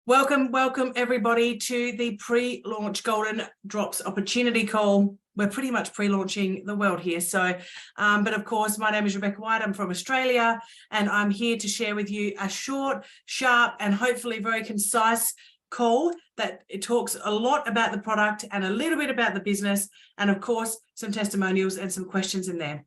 Welcome everybody to the pre-launch Golden Drops opportunity call. We're pretty much pre-launching the world here. But of course, my name is Rebecca White. I'm from Australia, and I'm here to share with you a short, sharp, and hopefully very concise call that it talks a lot about the product and a little bit about the business, and of course, some testimonials and some questions in there.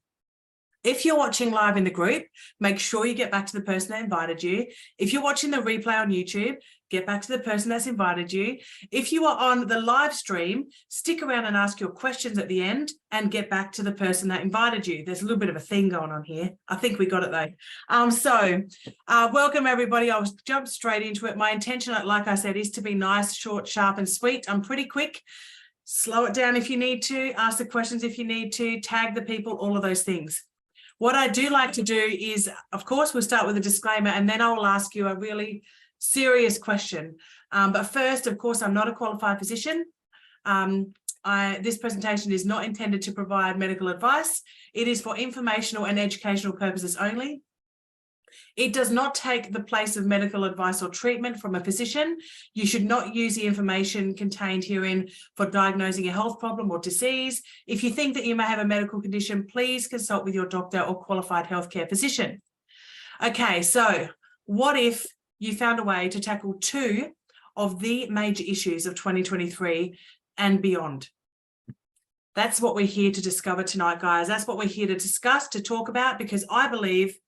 If you're watching live in the group, make sure you get back to the person that invited you. If you're watching the replay on YouTube, get back to the person that's invited you. If you are on the live stream, stick around and ask your questions at the end and get back to the person that invited you. There's a little bit of a thing going on here. I think we got it though. Welcome everybody. I'll jump straight into it. My intention, like I said, is to be nice, short, sharp, and sweet. I'm pretty quick. Slow it down if you need to, ask the questions if you need to, tag the people, all of those things. What I do like to do is, of course, we'll start with a disclaimer and then I will ask you a really serious question. But first, of course, I'm not a qualified physician. This presentation is not intended to provide medical advice. It is for informational and educational purposes only. It does not take the place of medical advice or treatment from a physician. You should not use the information contained herein for diagnosing a health problem or disease. If you think that you may have a medical condition, please consult with your doctor or qualified healthcare physician. Okay, so what if you found a way to tackle two of the major issues of 2023 and beyond? That's what we're here to discover tonight, guys. That's what we're here to discuss, to talk about, because I believe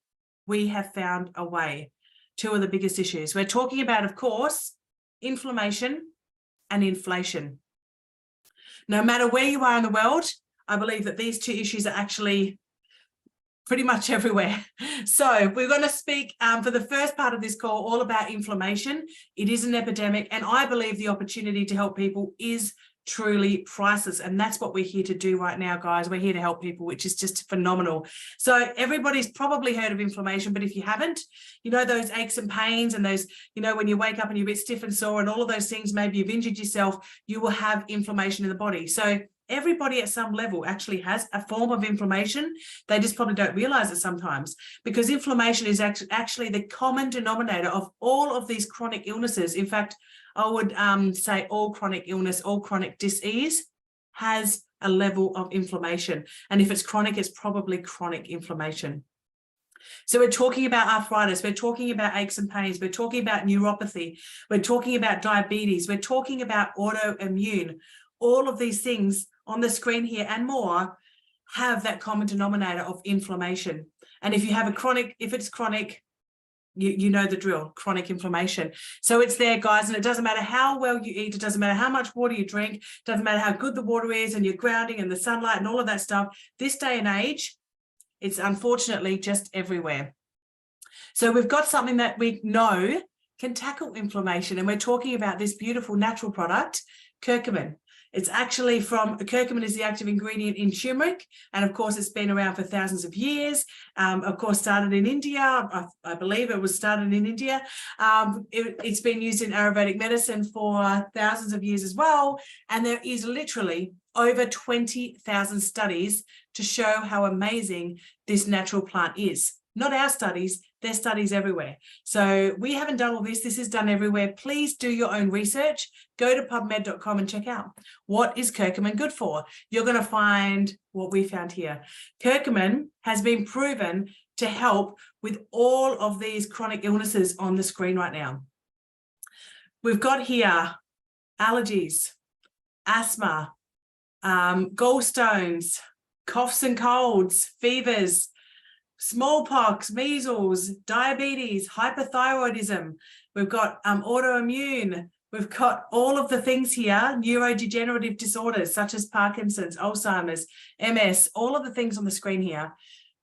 we have found a way. Two of the biggest issues. We're talking about, of course, inflammation and inflation. No matter where you are in the world, I believe that these two issues are actually pretty much everywhere. So we're going to speak for the first part of this call all about inflammation. It is an epidemic, and I believe the opportunity to help people is truly priceless, and that's what we're here to do right now, guys. We're here to help people, which is just phenomenal. So everybody's probably heard of inflammation, but if you haven't, you know, those aches and pains and those, you know, when you wake up and you're a bit stiff and sore and all of those things, maybe you've injured yourself, you will have inflammation in the body. So everybody at some level actually has a form of inflammation. They just probably don't realize it sometimes, because inflammation is actually the common denominator of all of these chronic illnesses. In fact, I would say all chronic illness, all chronic disease has a level of inflammation. And if it's chronic, it's probably chronic inflammation. So we're talking about arthritis, we're talking about aches and pains, we're talking about neuropathy, we're talking about diabetes, we're talking about autoimmune. All of these things on the screen here and more have that common denominator of inflammation. And if you have a chronic, if it's chronic, you know the drill, chronic inflammation. So it's there, guys, and it doesn't matter how well you eat, it doesn't matter how much water you drink, it doesn't matter how good the water is and your grounding and the sunlight and all of that stuff. This day and age, it's unfortunately just everywhere. So we've got something that we know can tackle inflammation, and we're talking about this beautiful natural product, curcumin. It's actually from, curcumin is the active ingredient in turmeric, and of course it's been around for thousands of years. Of course, started in India. I believe it was started in India. It's been used in Ayurvedic medicine for thousands of years as well. And there is literally over 20,000 studies to show how amazing this natural plant is. Not our studies, there's studies everywhere. So we haven't done all this. This is done everywhere. Please do your own research. Go to pubmed.com and check out, what is curcumin good for? You're going to find what we found here. Curcumin has been proven to help with all of these chronic illnesses on the screen right now. We've got here allergies, asthma, gallstones, coughs and colds, fevers, smallpox, measles, diabetes, hypothyroidism. We've got autoimmune. We've got all of the things here, neurodegenerative disorders such as Parkinson's, Alzheimer's, MS, all of the things on the screen here.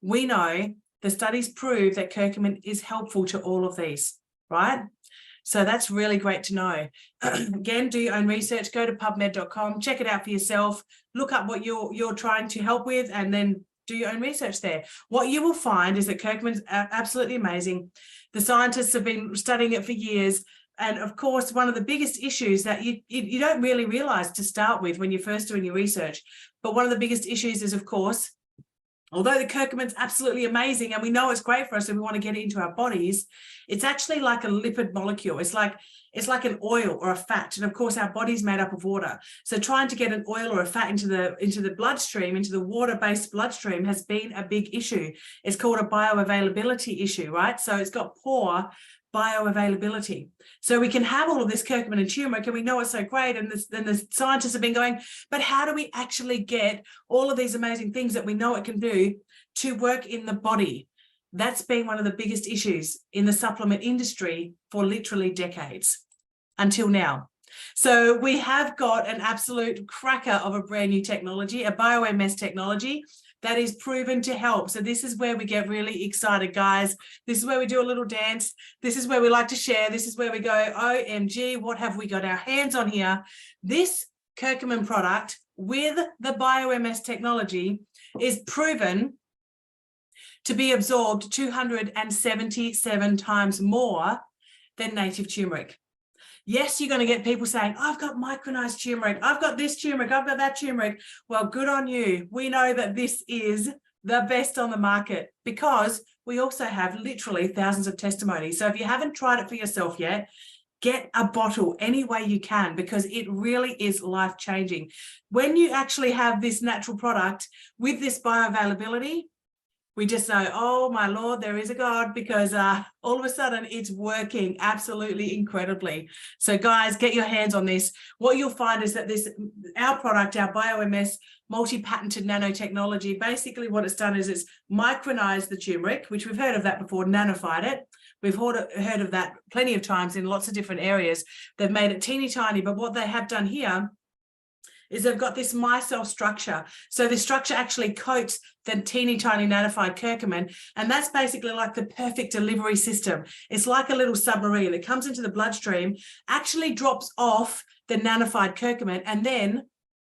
We know the studies prove that curcumin is helpful to all of these, right? So that's really great to know. Again, do your own research, go to pubmed.com, check it out for yourself, look up what you're trying to help with, and then do your own research there. What you will find is that curcumin is absolutely amazing. The scientists have been studying it for years. And of course, one of the biggest issues that you don't really realize to start with when you're first doing your research, but one of the biggest issues is, of course, Although the curcumin's absolutely amazing and we know it's great for us and we want to get it into our bodies, it's actually like a lipid molecule. It's like an oil or a fat. And of course, our body's made up of water. So trying to get an oil or a fat into the bloodstream, into the water-based bloodstream has been a big issue. It's called a bioavailability issue, right? So it's got poor bioavailability. So we can have all of this curcumin and turmeric and we know it's so great, and the scientists have been going, but how do we actually get all of these amazing things that we know it can do to work in the body? That's been one of the biggest issues in the supplement industry for literally decades until now. So we have got an absolute cracker of a brand new technology, a BioMS technology that is proven to help. So this is where we get really excited, guys. This is where we do a little dance. This is where we like to share. This is where we go, OMG, what have we got our hands on here? This curcumin product with the BioMS technology is proven to be absorbed 277 times more than native turmeric. Yes, you're going to get people saying, I've got micronized turmeric, I've got this turmeric, I've got that turmeric. Well, good on you. We know that this is the best on the market because we also have literally thousands of testimonies. So if you haven't tried it for yourself yet, get a bottle any way you can because it really is life-changing. When you actually have this natural product with this bioavailability, we just know, oh my Lord, there is a God, because all of a sudden it's working absolutely incredibly. So guys, get your hands on this. What you'll find is that our product, our BioMS multi-patented nanotechnology, basically what it's done is it's micronized the turmeric, which we've heard of that before, nanofied it. We've heard of that plenty of times in lots of different areas. They've made it teeny tiny, but what they have done here is they've got this micelle structure. So the structure actually coats the teeny tiny nanofied curcumin, and that's basically like the perfect delivery system. It's like a little submarine that comes into the bloodstream, actually drops off the nanofied curcumin, and then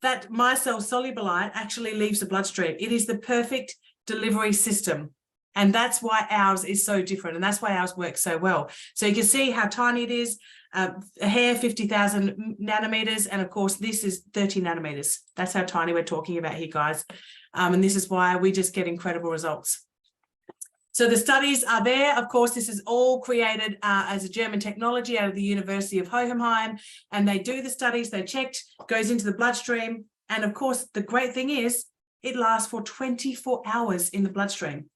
that micelle solubilite actually leaves the bloodstream. It is the perfect delivery system. And that's why ours is so different. And that's why ours works so well. So you can see how tiny it is. A hair, 50,000 nanometers. And of course, this is 30 nanometers. That's how tiny we're talking about here, guys. And this is why we just get incredible results. So the studies are there. Of course, this is all created as a German technology out of the University of Hohenheim. And they do the studies, they checked, goes into the bloodstream. And of course, the great thing is it lasts for 24 hours in the bloodstream.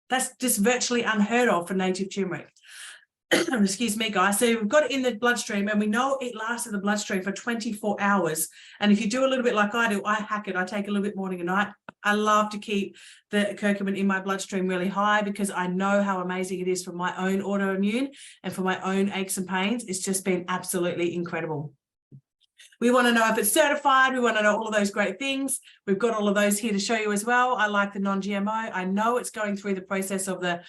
That's just virtually unheard of for native turmeric. Excuse me, guys. So we've got it in the bloodstream and we know it lasts in the bloodstream for 24 hours. And if you do a little bit like I do, I hack it. I take a little bit morning and night. I love to keep the curcumin in my bloodstream really high because I know how amazing it is for my own autoimmune and for my own aches and pains. It's just been absolutely incredible. We want to know if it's certified. We want to know all of those great things. We've got all of those here to show you as well. I like the non-GMO. I know it's going through the process of the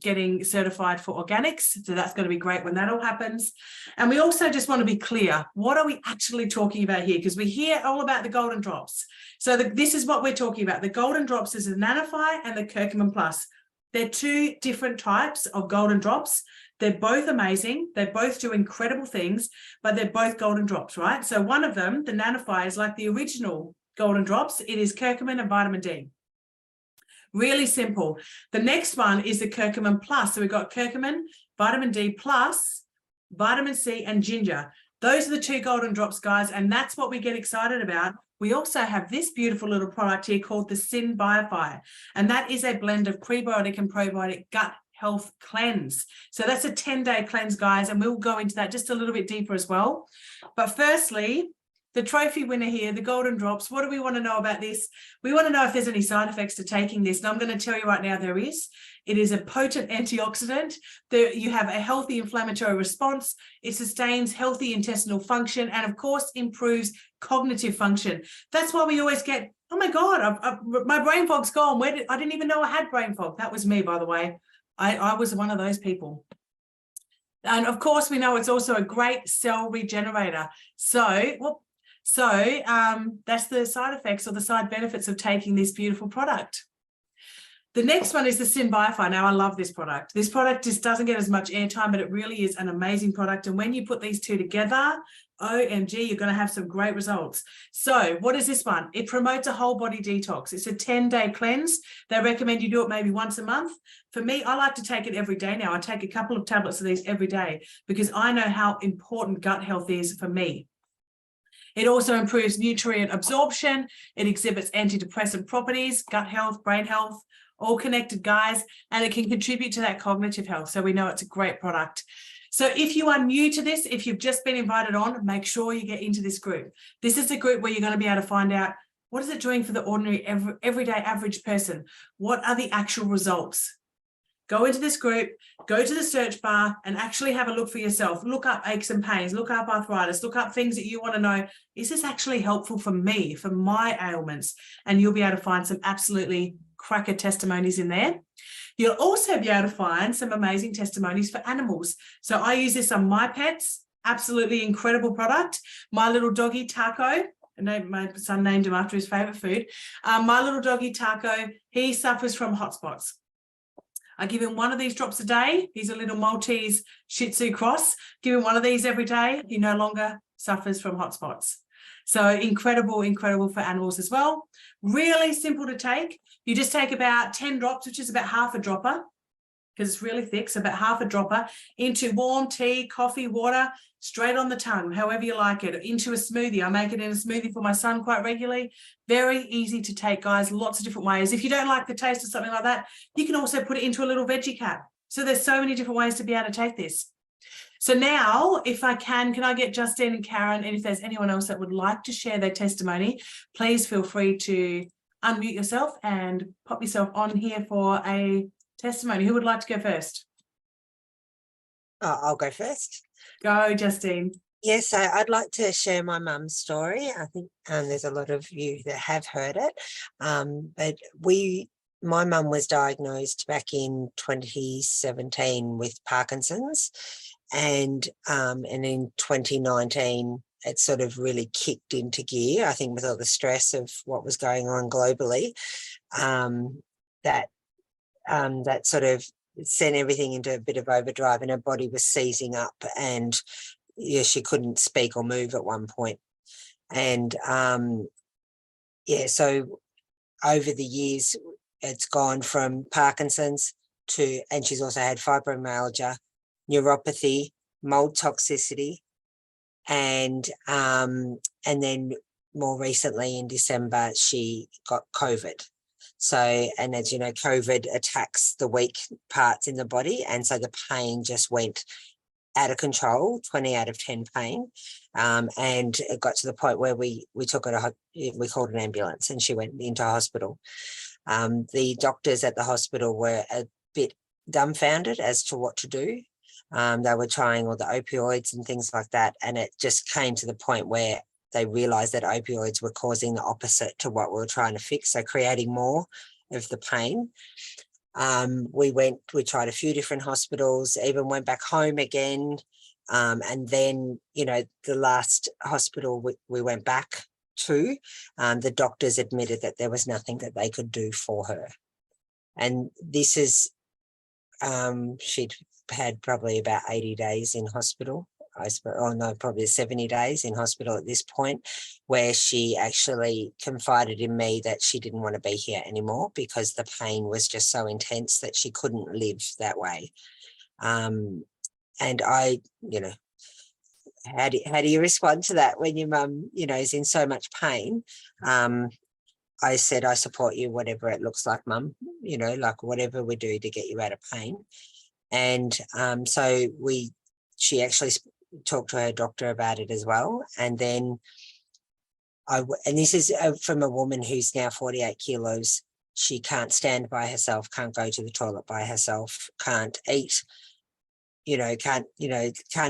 getting certified for organics. So that's going to be great when that all happens. And we also just want to be clear. What are we actually talking about here? Because we hear all about the golden drops. So this is what we're talking about. The golden drops is the Nanofy and the Curcumin Plus. They're two different types of golden drops. They're both amazing. They both do incredible things, but they're both golden drops, right? So one of them, the Nanofy, is like the original golden drops. It is curcumin and vitamin D. Really simple. The next one is the Curcumin Plus. So we've got curcumin, vitamin D plus, vitamin C, and ginger. Those are the two golden drops, guys, and that's what we get excited about. We also have this beautiful little product here called the Synbiofy, and that is a blend of prebiotic and probiotic gut health cleanse. So that's a 10-day cleanse, guys, and we'll go into that just a little bit deeper as well. But firstly, the trophy winner here, the golden drops, what do we want to know about this? We want to know if there's any side effects to taking this. And I'm going to tell you right now, there is. It is a potent antioxidant. You have a healthy inflammatory response. It sustains healthy intestinal function and, of course, improves cognitive function. That's why we always get, oh my God, my brain fog's gone. I didn't even know I had brain fog. That was me, by the way. I was one of those people. And of course, we know it's also a great cell regenerator. So that's the side effects or the side benefits of taking this beautiful product. The next one is the Synbiofy. Now, I love this product. This product just doesn't get as much airtime, but it really is an amazing product. And when you put these two together, OMG, you're going to have some great results. So what is this one? It promotes a whole body detox. It's a 10-day cleanse. They recommend you do it maybe once a month. For me, I like to take it every day now. I take a couple of tablets of these every day because I know how important gut health is for me. It also improves nutrient absorption. It exhibits antidepressant properties, gut health, brain health, all connected, guys, and it can contribute to that cognitive health. So we know it's a great product. So if you are new to this, if you've just been invited on, make sure you get into this group. This is the group where you're going to be able to find out what is it doing for the ordinary, everyday average person? What are the actual results? Go into this group, go to the search bar and actually have a look for yourself. Look up aches and pains, look up arthritis, look up things that you want to know. Is this actually helpful for me, for my ailments? And you'll be able to find some absolutely cracker testimonies in there. You'll also be able to find some amazing testimonies for animals. So I use this on my pets, absolutely incredible product. My little doggy Taco, my son named him after his favorite food. My little doggy Taco, he suffers from hot spots. I give him one of these drops a day. He's a little Maltese Shih Tzu cross. Give him one of these every day. He no longer suffers from hot spots. So incredible, incredible for animals as well. Really simple to take. You just take about 10 drops, which is about half a dropper, because it's really thick, so about half a dropper, into warm tea, coffee, water, straight on the tongue, however you like it, into a smoothie. I make it in a smoothie for my son quite regularly. Very easy to take, guys, lots of different ways. If you don't like the taste of something like that, you can also put it into a little veggie cap. So there's so many different ways to be able to take this. So now, if I can I get Justine and Karen, and if there's anyone else that would like to share their testimony, please feel free to unmute yourself and pop yourself on here for a testimony. Who would like to go first? I'll go first. Go, Justine. Yes, I'd like to share my mum's story. I think there's a lot of you that have heard it, but my mum was diagnosed back in 2017 with Parkinson's, and in 2019 it sort of really kicked into gear. I think with all the stress of what was going on globally, that sort of sent everything into a bit of overdrive, and her body was seizing up, and she couldn't speak or move at one point. And so over the years, it's gone from Parkinson's and she's also had fibromyalgia, neuropathy, mold toxicity, and then more recently in December, she got COVID. So, and as you know, COVID attacks the weak parts in the body. And so the pain just went out of control, 20 out of 10 pain. And it got to the point where we took her we called an ambulance and she went into hospital. The doctors at the hospital were a bit dumbfounded as to what to do. They were trying all the opioids and things like that. And it just came to the point where they realised that opioids were causing the opposite to what we were trying to fix, so creating more of the pain. We tried a few different hospitals, even went back home again. And then, the last hospital we went back to, the doctors admitted that there was nothing that they could do for her. And this is, she'd had probably about 80 days in hospital. Probably 70 days in hospital at this point, where she actually confided in me that she didn't want to be here anymore because the pain was just so intense that she couldn't live that way. And I, how do you respond to that when your mum, is in so much pain? I said, I support you, whatever it looks like, mum, like whatever we do to get you out of pain. And so she actually talked to her doctor about it as well. And then and this is from a woman who's now 48 kilos. She can't stand by herself, can't go to the toilet by herself, can't eat, can't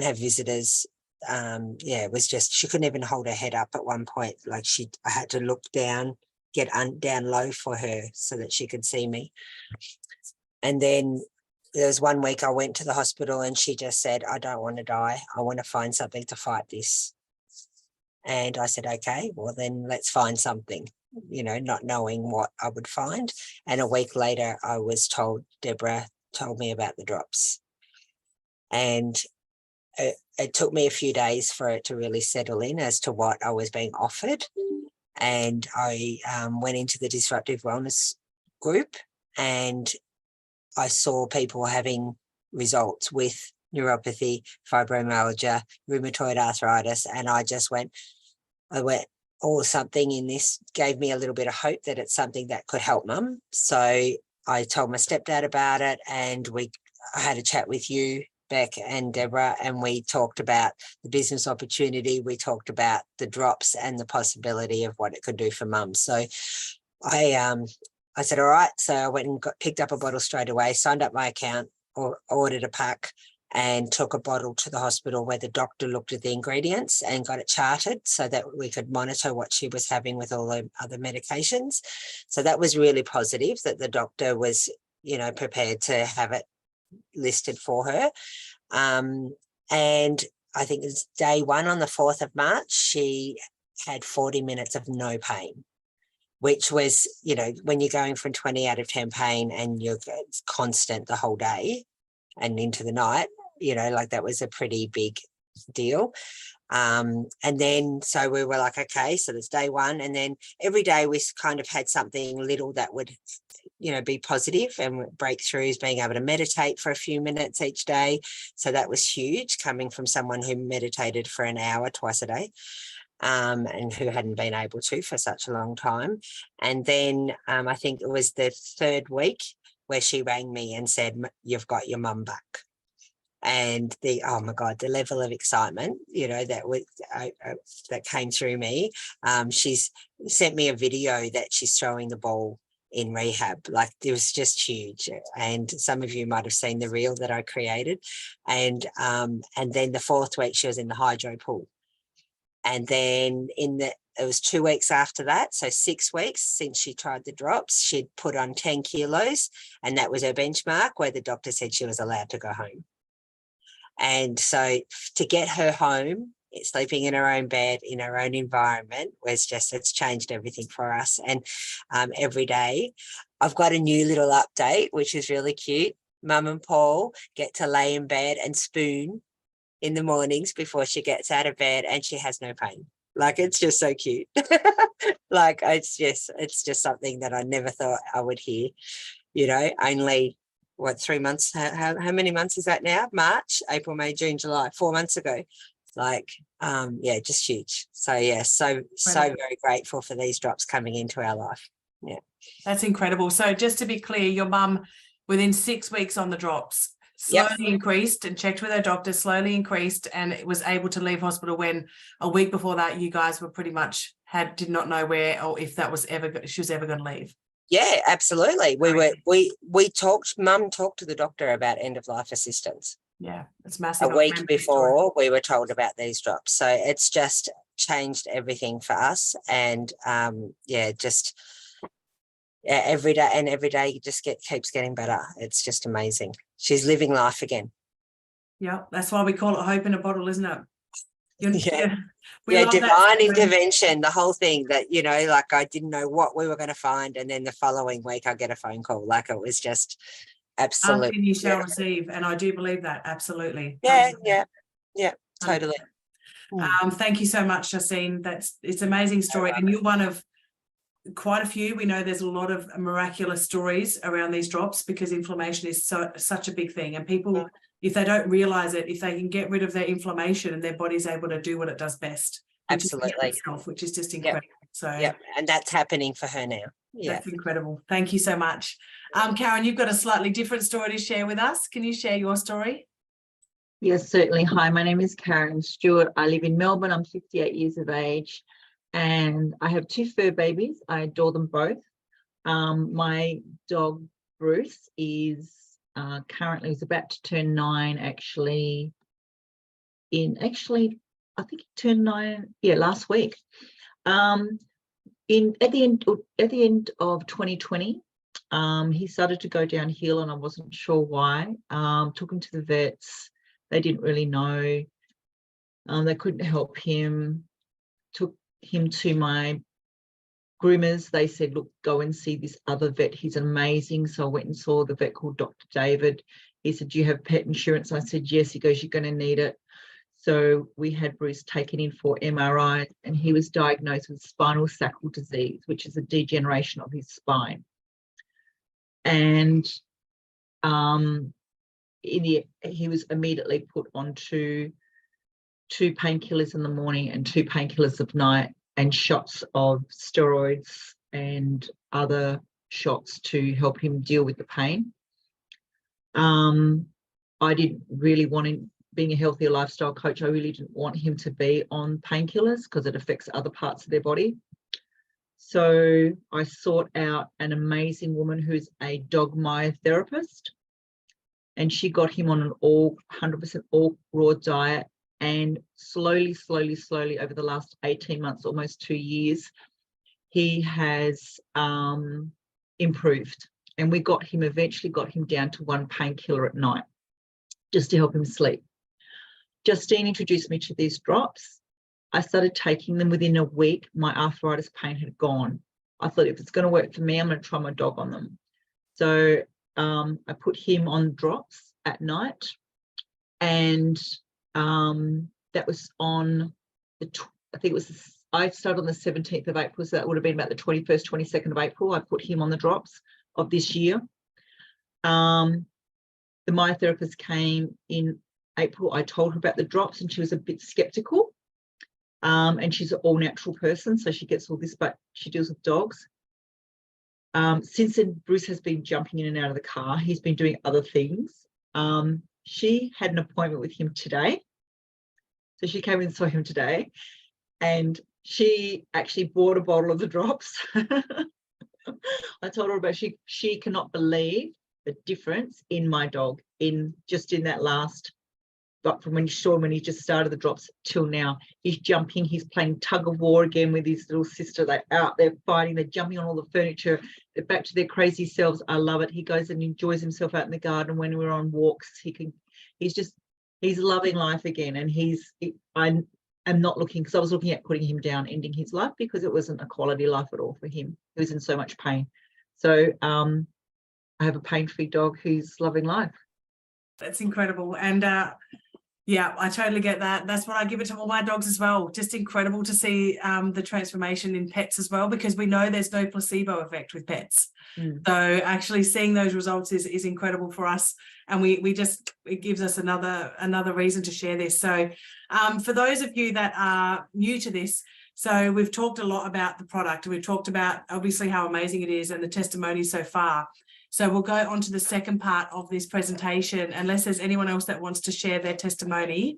have visitors. It was just, she couldn't even hold her head up at one point. Like I had to look down, get down low for her so that she could see me. And then there was one week I went to the hospital and she just said, I don't want to die. I want to find something to fight this. And I said, okay, well then let's find something. not knowing what I would find. And a week later, I was told, Deborah told me about the drops. And it took me a few days for it to really settle in as to what I was being offered. And I went into the Disruptive Wellness group, and I saw people having results with neuropathy, fibromyalgia, rheumatoid arthritis, and I went, oh, something in this gave me a little bit of hope that it's something that could help Mum. So I told my stepdad about it, and I had a chat with you, Beck and Deborah, and we talked about the business opportunity. We talked about the drops and the possibility of what it could do for Mum. So I said, all right. So I went and picked up a bottle straight away, signed up my account, or ordered a pack, and took a bottle to the hospital where the doctor looked at the ingredients and got it charted so that we could monitor what she was having with all the other medications. So that was really positive that the doctor was, prepared to have it listed for her. And I think it's day one on the 4th of March, she had 40 minutes of no pain, which was, when you're going from 20 out of 10 pain and it's constant the whole day and into the night, that was a pretty big deal. And then, so we were like, okay, so there's day one. And then every day we kind of had something little that would, be positive, and breakthroughs, being able to meditate for a few minutes each day. So that was huge, coming from someone who meditated for an hour twice a day. And who hadn't been able to for such a long time. And then I think it was the 3rd week where she rang me and said, you've got your mum back. And oh my God, the level of excitement, that came through me. She's sent me a video that she's throwing the ball in rehab. Like, it was just huge. And some of you might have seen the reel that I created. And then the 4th week, she was in the hydro pool. And then it was 2 weeks after that, so 6 weeks since she tried the drops, she'd put on 10 kilos, and that was her benchmark where the doctor said she was allowed to go home. And so to get her home, sleeping in her own bed, in her own environment, it's changed everything for us. And every day I've got a new little update, which is really cute. Mum and Paul get to lay in bed and spoon in the mornings before she gets out of bed, and she has no pain. Like, it's just so cute. Like, it's just something that I never thought I would hear, only 3 months, how many months is that now? March, April, May, June, July, 4 months ago. Like, just huge. So so very grateful for these drops coming into our life. Yeah. That's incredible. So just to be clear, your mum, within 6 weeks on the drops, slowly increased, and checked with her doctor, slowly increased, and it was able to leave hospital, when a week before that you guys were pretty much did not know where or if she was ever going to leave. Yeah, absolutely. Mum talked to the doctor about end of life assistance. Yeah, it's massive. A week before we were told about these drops. So it's just changed everything for us. And every day just keeps getting better. It's just amazing. She's living life again. Yeah, that's why we call it hope in a bottle, isn't it? Divine intervention, the whole thing that, I didn't know what we were going to find. And then the following week I get a phone call. Like, it was just absolutely. Ask and you shall receive. And I do believe that. Absolutely. Yeah, totally. Thank you so much, Jacine. It's an amazing story. And you're one of quite a few. We know there's a lot of miraculous stories around these drops, because inflammation is such a big thing, and people, if they don't realize it, if they can get rid of their inflammation, and their body's able to do what it does best, absolutely, which is just incredible. And that's happening for her now. That's incredible. Thank you so much. Karen, you've got a slightly different story to share with us. Can you share your story? Yes, certainly. Hi, my name is Karen Stewart. I live in Melbourne. I'm 58 years of age, and I have 2 fur babies. I adore them both. My dog Bruce is currently about to turn 9. I think he turned 9. Last week. At the end of 2020, he started to go downhill, and I wasn't sure why. Took him to the vets. They didn't really know. They couldn't help him. Took him to my groomers, they said, look, go and see this other vet. He's amazing. So I went and saw the vet called Dr. David. He said, do you have pet insurance? I said, yes. He goes, you're going to need it. So we had Bruce taken in for MRI, and he was diagnosed with spinal sacral disease, which is a degeneration of his spine. And he was immediately put onto 2 painkillers in the morning and 2 painkillers at night, and shots of steroids and other shots to help him deal with the pain. I didn't really want him, being a healthier lifestyle coach, I really didn't want him to be on painkillers because it affects other parts of their body. So I sought out an amazing woman who's a dog myotherapist, and she got him on an 100% all raw diet. And slowly over the last 18 months, almost 2 years, he has improved. And we eventually got him down to 1 painkiller at night just to help him sleep. Justine introduced me to these drops. I started taking them. Within a week, my arthritis pain had gone. I thought, if it's going to work for me, I'm going to try my dog on them. So I put him on drops at night, and that was on I started on the 17th of April, so that would have been about the 21st, 22nd of April. I put him on the drops of this year. The myotherapist came in April. I told her about the drops, and she was a bit skeptical. And she's an all-natural person, so she gets all this, but she deals with dogs. Since then, Bruce has been jumping in and out of the car. He's been doing other things. She had an appointment with him today. So she came and saw him today, and she actually bought a bottle of the drops. I told her about she cannot believe the difference in my dog in that last, but from when you saw him when he just started the drops till now. He's jumping, he's playing tug of war again with his little sister. They're out, they're fighting, they're jumping on all the furniture, they're back to their crazy selves. I love it. He goes and enjoys himself out in the garden. When we're on walks, he's loving life again. And I'm not looking, because I was looking at putting him down, ending his life, because it wasn't a quality life at all for him. He was in so much pain. So I have a pain-free dog who's loving life. That's incredible. And yeah, I totally get that. That's what I give it to all my dogs as well. Just incredible to see the transformation in pets as well, because we know there's no placebo effect with pets. So actually seeing those results is incredible for us. And it gives us another reason to share this. So for those of you that are new to this, so we've talked a lot about the product. We've talked about obviously how amazing it is and the testimonies so far. So we'll go on to the second part of this presentation. Unless there's anyone else that wants to share their testimony,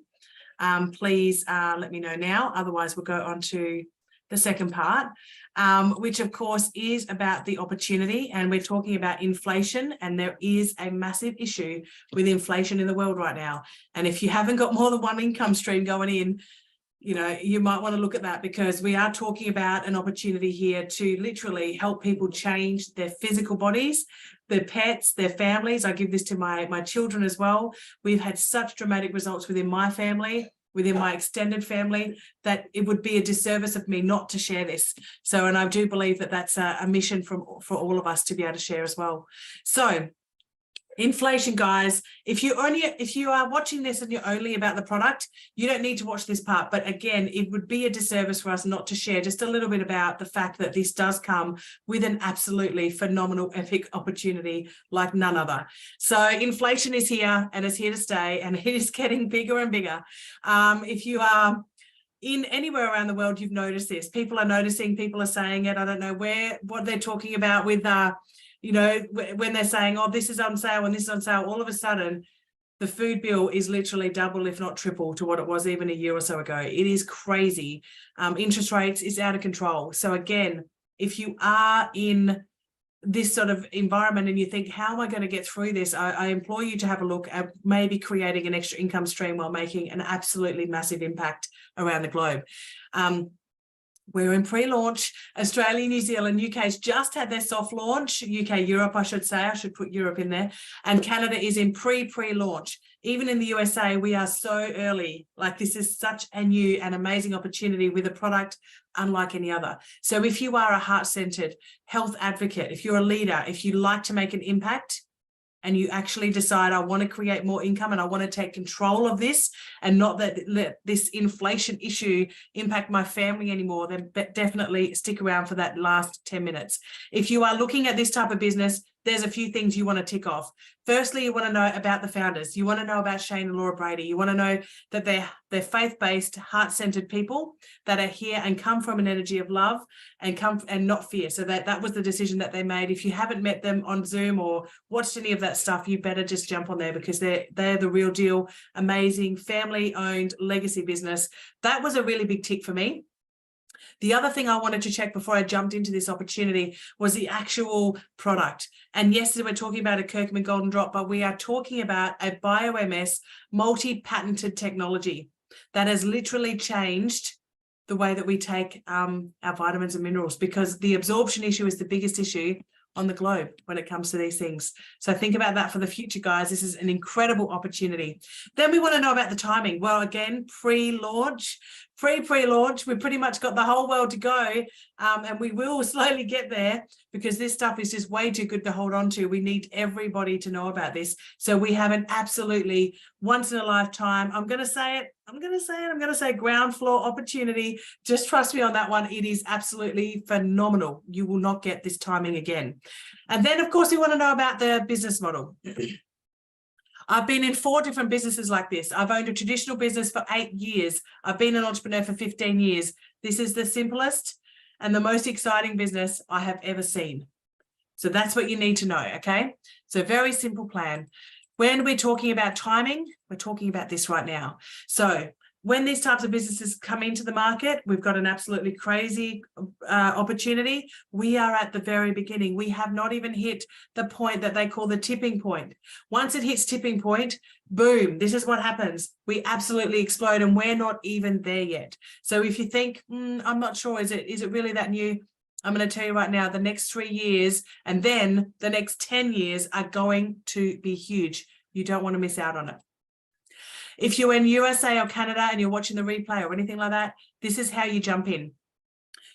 please let me know now. Otherwise, we'll go on to the second part, which of course is about the opportunity. And we're talking about inflation, and there is a massive issue with inflation in the world right now. And if you haven't got more than one income stream going in, you might want to look at that, because we are talking about an opportunity here to literally help people change their physical bodies, their pets, their families. I give this to my children as well. We've had such dramatic results within my family, within my extended family, that it would be a disservice of me not to share this. So, and I do believe that that's a mission for all of us to be able to share as well. So, inflation, guys, if you are watching this and you're only about the product, you don't need to watch this part. But again, it would be a disservice for us not to share just a little bit about the fact that this does come with an absolutely phenomenal, epic opportunity like none other. So inflation is here, and it's here to stay, and it is getting bigger and bigger. If you are in anywhere around the world, you've noticed this. People are noticing, people are saying it. I don't know what they're talking about with when they're saying, oh, this is on sale and this is on sale, all of a sudden the food bill is literally double, if not triple, to what it was even a year or so ago. It is crazy. Interest rates is out of control. So again, if you are in this sort of environment and you think, how am I going to get through this? I implore you to have a look at maybe creating an extra income stream while making an absolutely massive impact around the globe. We're in pre-launch. Australia, New Zealand, UK's just had their soft launch. UK, Europe, I should say. I should put Europe in there. And Canada is in pre-launch. Even in the USA, we are so early. Like, this is such a new and amazing opportunity with a product unlike any other. So if you are a heart-centered health advocate, if you're a leader, if you like to make an impact, and you actually decide, I want to create more income and I want to take control of this and not let this inflation issue impact my family anymore, then definitely stick around for that last 10 minutes. If you are looking at this type of business, there's a few things you want to tick off. Firstly, you want to know about the founders. You want to know about Shane and Laura Brady. You want to know that they're faith-based, heart-centered people that are here and come from an energy of love and not fear. So that was the decision that they made. If you haven't met them on Zoom or watched any of that stuff, you better just jump on there, because they're the real deal. Amazing, family-owned legacy business. That was a really big tick for me. The other thing I wanted to check before I jumped into this opportunity was the actual product. And yes, we're talking about a Kirkman Golden Drop, but we are talking about a BioMS multi-patented technology that has literally changed the way that we take our vitamins and minerals, because the absorption issue is the biggest issue on the globe when it comes to these things. So think about that for the future, guys. This is an incredible opportunity. Then we want to know about the timing. Well, again, pre-launch, pre-launch, we've pretty much got the whole world to go, and we will slowly get there, because this stuff is just way too good to hold on to. We need everybody to know about this. So we have an absolutely once in a lifetime, I'm going to say ground floor opportunity. Just trust me on that one. It is absolutely phenomenal. You will not get this timing again. And then, of course, we want to know about the business model. I've been in 4 different businesses like this. I've owned a traditional business for 8 years. I've been an entrepreneur for 15 years. This is the simplest and the most exciting business I have ever seen. So that's what you need to know, okay? So very simple plan. When we're talking about timing, we're talking about this right now. So when these types of businesses come into the market, we've got an absolutely crazy opportunity. We are at the very beginning. We have not even hit the point that they call the tipping point. Once it hits tipping point, boom, this is what happens. We absolutely explode, and we're not even there yet. So if you think, I'm not sure, is it really that new? I'm going to tell you right now, the next 3 years and then the next 10 years are going to be huge. You don't want to miss out on it. If you're in USA or Canada and you're watching the replay or anything like that, this is how you jump in.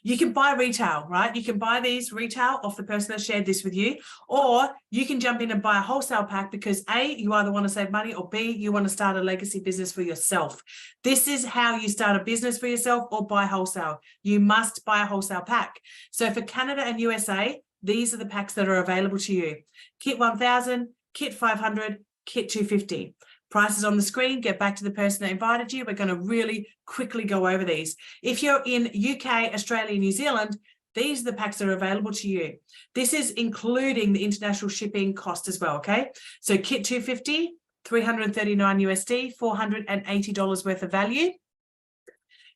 You can buy retail, right? You can buy these retail off the person that shared this with you, or you can jump in and buy a wholesale pack, because A, you either want to save money, or B, you want to start a legacy business for yourself. This is how you start a business for yourself, or buy wholesale. You must buy a wholesale pack. So for Canada and USA, these are the packs that are available to you. Kit 1000, Kit 500, Kit 250. Prices on the screen. Get back to the person that invited you. We're going to really quickly go over these. If you're in UK, Australia, New Zealand, these are the packs that are available to you. This is including the international shipping cost as well, okay? So Kit 250, $339 USD, $480 worth of value.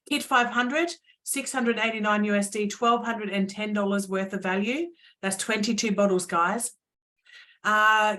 Kit 500, $689 USD, $1,210 worth of value. That's 22 bottles, guys.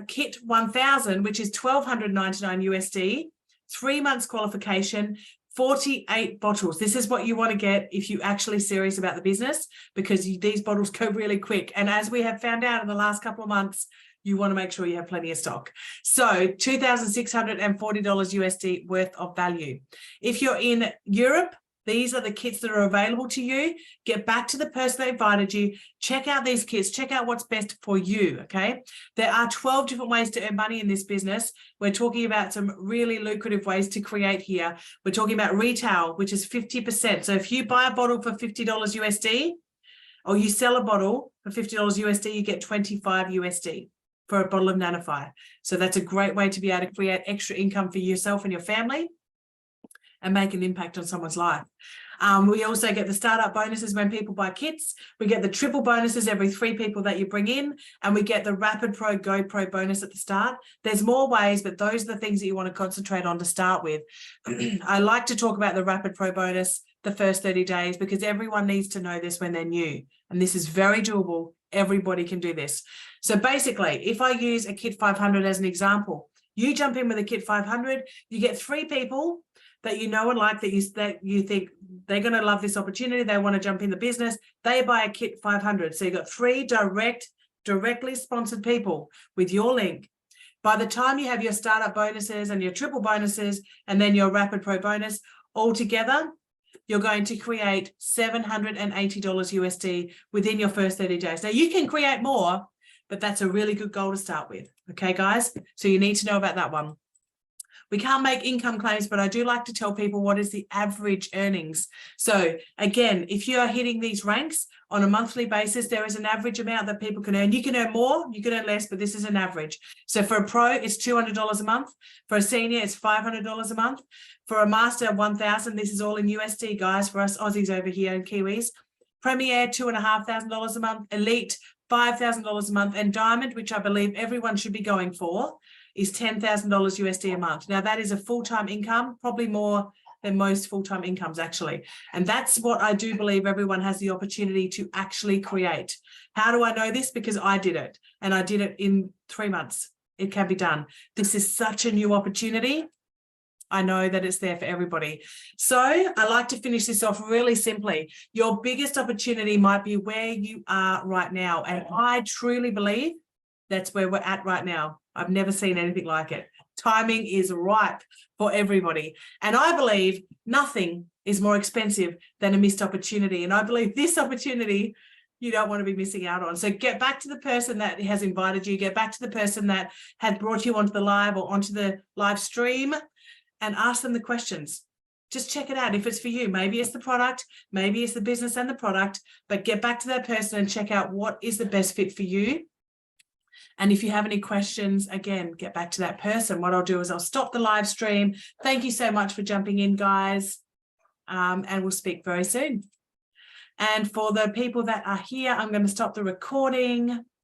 Kit 1000, which is $1,299 USD, 3 months qualification, 48 bottles. This is what you want to get if you're actually serious about the business, because these bottles go really quick. And as we have found out in the last couple of months, you want to make sure you have plenty of stock. So $2,640 USD worth of value. If you're in Europe, these are the kits that are available to you. Get back to the person that invited you. Check out these kits. Check out what's best for you, okay? There are 12 different ways to earn money in this business. We're talking about some really lucrative ways to create here. We're talking about retail, which is 50%. So if you buy a bottle for $50 USD, or you sell a bottle for $50 USD, you get 25 USD for a bottle of Nanofire. So that's a great way to be able to create extra income for yourself and your family and make an impact on someone's life. We also get the startup bonuses when people buy kits. We get the triple bonuses every 3 people that you bring in, and we get the Rapid Pro Go Pro bonus at the start. There's more ways, but those are the things that you want to concentrate on to start with. I like to talk about the Rapid Pro bonus the first 30 days, because everyone needs to know this when they're new. And this is very doable. Everybody can do this. So basically, if I use a Kit 500 as an example, You jump in with a kit 500, you get 3 people that you know and like, that you think they're going to love this opportunity, they want to jump in the business, they buy a kit 500. So you've got 3 directly sponsored people with your link. By the time you have your startup bonuses and your triple bonuses and then your rapid pro bonus all together, you're going to create $780 USD within your first 30 days. Now you can create more, but that's a really good goal to start with. Okay, guys? So you need to know about that one. We can't make income claims, but I do like to tell people what is the average earnings. So again, if you are hitting these ranks on a monthly basis, there is an average amount that people can earn. You can earn more, you can earn less, but this is an average. So for a pro, it's $200 a month. For a senior, it's $500 a month. For a master, $1,000. This is all in USD, guys, for us Aussies over here and Kiwis. Premier, $2,500 a month. Elite, $5,000 a month. And diamond, which I believe everyone should be going for, is $10,000 USD a month. Now that is a full-time income, probably more than most full-time incomes actually. And that's what I do believe everyone has the opportunity to actually create. How do I know this? Because I did it, and I did it in 3 months. It can be done. This is such a new opportunity. I know that it's there for everybody. So I like to finish this off really simply. Your biggest opportunity might be where you are right now. And I truly believe that's where we're at right now. I've never seen anything like it. Timing is ripe for everybody. And I believe nothing is more expensive than a missed opportunity. And I believe this opportunity you don't want to be missing out on. So get back to the person that has invited you, get back to the person that had brought you onto the live or onto the live stream and ask them the questions. Just check it out if it's for you. Maybe it's the product, maybe it's the business and the product, but get back to that person and check out what is the best fit for you. And if you have any questions, again, get back to that person. What I'll do is I'll stop the live stream. Thank you so much for jumping in, guys. And we'll speak very soon. And for the people that are here, I'm going to stop the recording.